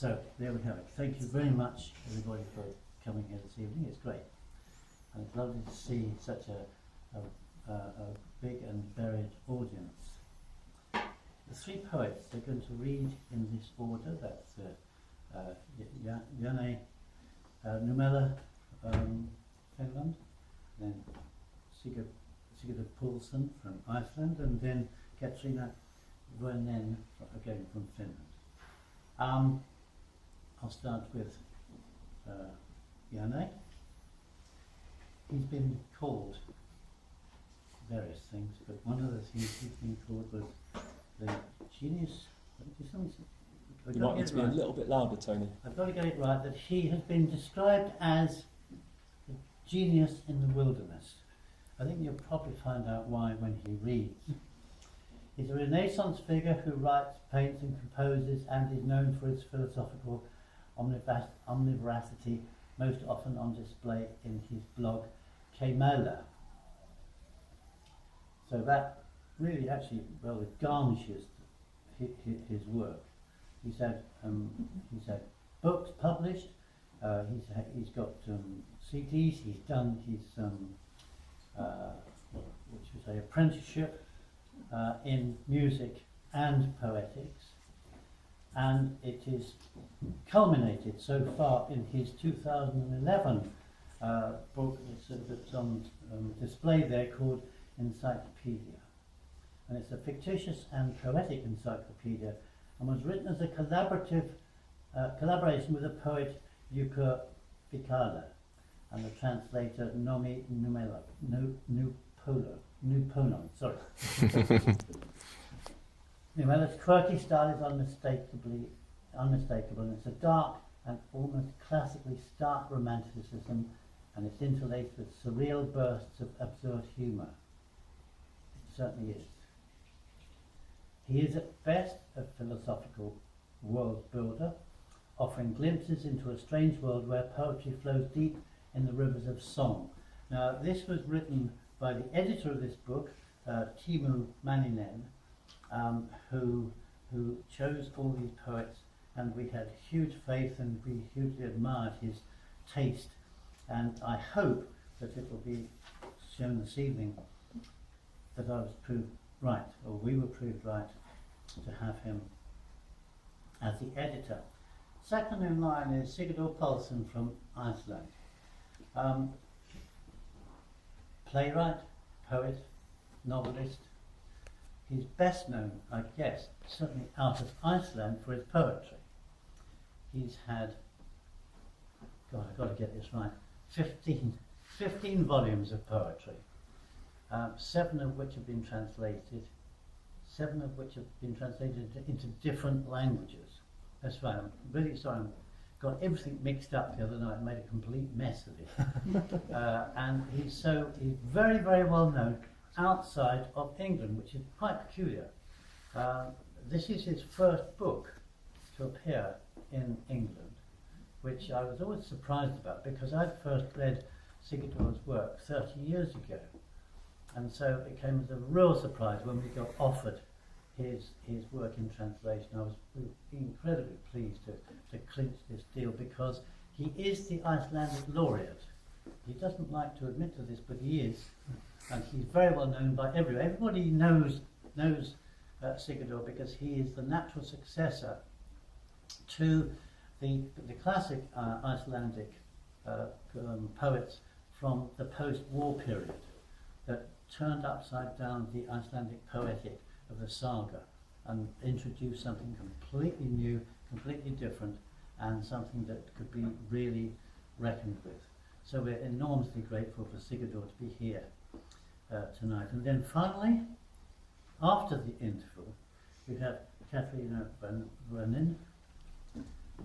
So there we have it. Thank you very much, everybody, for coming here this evening. It's great. And it's lovely to see such a big and varied audience. The three poets they're going to read in this order. That's Janne, Nummela, Finland, then Sigurður Pálsson from Iceland, and then Katariina Vuorinen again from Finland. I'll start with Janne. He's been called various things, but one of the things he's been called was the genius. You might need to be a little bit louder, Tony. I've got to get it right, that he has been described as the genius in the wilderness. I think you'll probably find out why when he reads. He's a Renaissance figure who writes, paints and composes and is known for his philosophical omnivoracity, most often on display in his blog Nummela. So that really actually rather garnishes his work. He's had books published. He's got CDs. He's done his which was an apprenticeship in music and poetics, and it is culminated so far in his 2011 book that's on display there, called Encyclopedia. And it's a fictitious and poetic encyclopedia, and was written as a collaboration with the poet Juha Vikala and the translator Nummela. Nummela, sorry. Nummela's quirky style is unmistakable, and it's a dark and almost classically stark romanticism, and it's interlaced with surreal bursts of absurd humour. It certainly is. He is at best a philosophical world builder, offering glimpses into a strange world where poetry flows deep in the rivers of song. Now, this was written by the editor of this book, Timo Manninen, who chose all these poets, and we had huge faith and we hugely admired his taste, and I hope that it will be shown this evening that I was proved right, or we were proved right, to have him as the editor. Second in line is Sigurður Pálsson from Iceland. Playwright, poet, novelist. He's best known, I guess, certainly out of Iceland, for his poetry. He's had, God, I've got to get this right, 15 volumes of poetry, 7 of which have been translated, into different languages. That's right, I'm really sorry, I got everything mixed up the other night and made a complete mess of it. And he's very, very well known outside of England, which is quite peculiar. This is his first book to appear in England, which I was always surprised about, because I'd first read Sigurdur's work 30 years ago, and so it came as a real surprise when we got offered his work in translation. I was incredibly pleased to clinch this deal, because he is the Icelandic laureate. He doesn't like to admit to this, but he is, and he's very well known by everyone. Everybody knows Sigurður, because he is the natural successor to the classic Icelandic poets from the post-war period that turned upside down the Icelandic poetic of the saga and introduced something completely new, completely different, and something that could be really reckoned with. So we're enormously grateful for Sigurður to be here tonight. And then finally, after the interval, we have Katariina Vuorinen,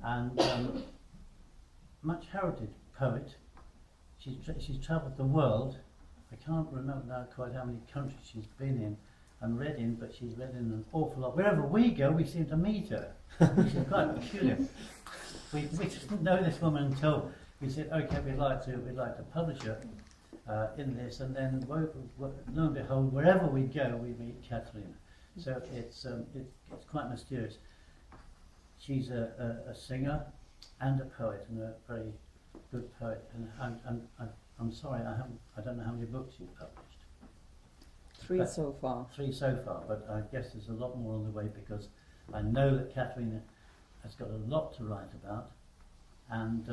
and much heralded poet. She's travelled the world. I can't remember now quite how many countries she's been in and read in, but she's read in an awful lot. Wherever we go, we seem to meet her, which is quite peculiar. We didn't know this woman until we said, okay, we'd like to publish her in this, and then lo and behold, wherever we go, we meet Katariina. So it's quite mysterious. she's a singer and a poet, and a very good poet. And I'm sorry, I don't know how many books you've published. 3 so far. 3 so far, but I guess there's a lot more on the way, because I know that Katariina has got a lot to write about, and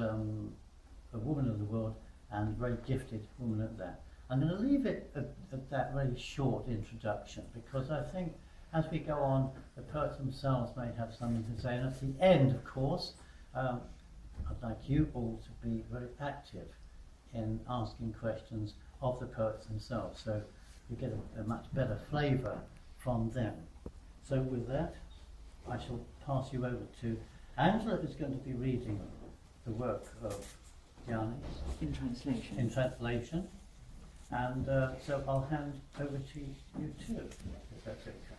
a woman of the world, and a very gifted woman at that. I'm going to leave it at that very short introduction, because I think as we go on, the poets themselves may have something to say, and at the end, of course, I'd like you all to be very active in asking questions of the poets themselves, so you get a much better flavour from them. So with that, I shall pass you over to Angela, who's going to be reading the work of Janne In translation. in translation, and so I'll hand over to you too, if that's okay.